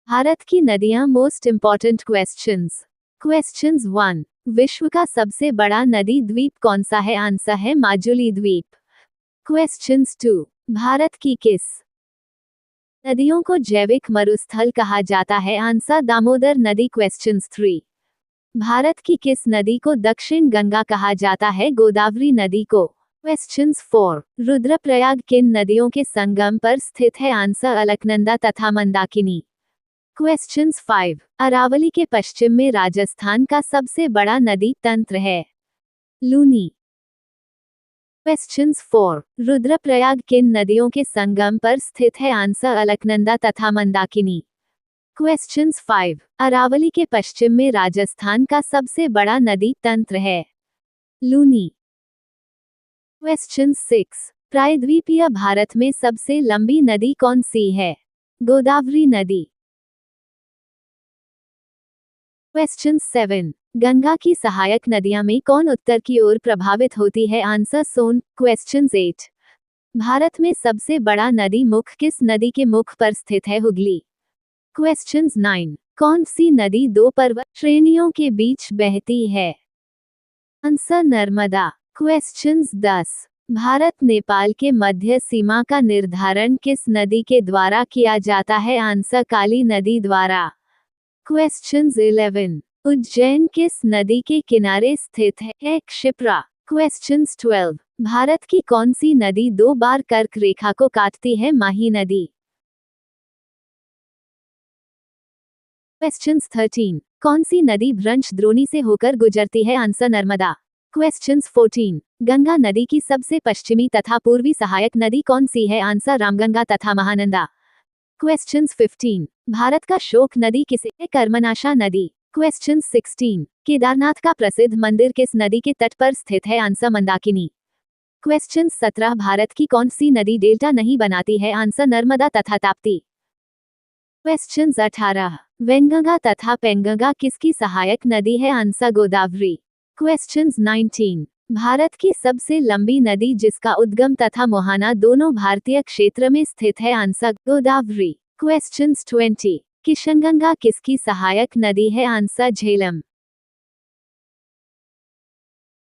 भारत की नदियां most important questions. Questions 1। विश्व का सबसे बड़ा नदी द्वीप कौन सा है? आंसर है माजुली द्वीप। क्वेश्चंस 2। भारत की किस नदियों को जैविक मरुस्थल कहा जाता है? आंसर दामोदर नदी। क्वेश्चंस 3। भारत की किस नदी को दक्षिण गंगा कहा जाता है? गोदावरी नदी को। क्वेश्चंस 4। रुद्रप्रयाग किन नदियों के संगम पर स्थित है? आंसर अलकनंदा तथा मंदाकिनी। क्वेश्चंस 5। अरावली के पश्चिम में राजस्थान का सबसे बड़ा नदी तंत्र है? लूनी। क्वेश्चंस 4। रुद्रप्रयाग किन नदियों के संगम पर स्थित है? आंसर अलकनंदा तथा मंदाकिनी। क्वेश्चंस 5। अरावली के पश्चिम में राजस्थान का सबसे बड़ा नदी तंत्र है? लूनी। क्वेश्चंस 6। प्रायद्वीपीय भारत में सबसे लंबी नदी कौन सी है? गोदावरी नदी। क्वेश्चन 7। गंगा की सहायक नदियां में कौन उत्तर की ओर प्रभावित होती है? आंसर सोन। क्वेश्चन 8। भारत में सबसे बड़ा नदी मुख किस नदी के मुख पर स्थित है? हुगली। क्वेश्चन 9। कौन सी नदी दो पर्वत श्रेणियों के बीच बहती है? आंसर नर्मदा। क्वेश्चन 10। भारत नेपाल के मध्य सीमा का निर्धारण किस नदी के द्वारा किया जाता है? आंसर काली नदी द्वारा। क्वेश्चंस 11। उज्जैन किस नदी के किनारे स्थित है? क्षिप्रा। क्वेश्चंस 12। भारत की कौन सी नदी दो बार कर्क रेखा को काटती है? माही नदी। क्वेश्चंस 13। कौन सी नदी भ्रंश द्रोणी से होकर गुजरती है? आंसर नर्मदा। क्वेश्चंस 14। गंगा नदी की सबसे पश्चिमी तथा पूर्वी सहायक नदी कौन सी है? आंसर रामगंगा तथा महानंदा। क्वेश्चंस 15। भारत का शोक नदी किसे है? कर्मनाशा नदी। क्वेश्चंस 16। केदारनाथ का प्रसिद्ध मंदिर किस नदी के तट पर स्थित है? आंसर मंदाकिनी। क्वेश्चंस 17। भारत की कौन सी नदी डेल्टा नहीं बनाती है? आंसर नर्मदा तथा ताप्ती। क्वेश्चंस 18। वेंगंगा तथा पेंगंगा किसकी सहायक नदी है? आंसर गोदावरी। क्वेश्चंस 19। भारत की सबसे लंबी नदी जिसका उद्गम तथा मुहाना दोनों भारतीय क्षेत्र में स्थित है? आंसर गोदावरी। क्वेश्चंस 20। किशनगंगा किसकी सहायक नदी है? आंसर झेलम।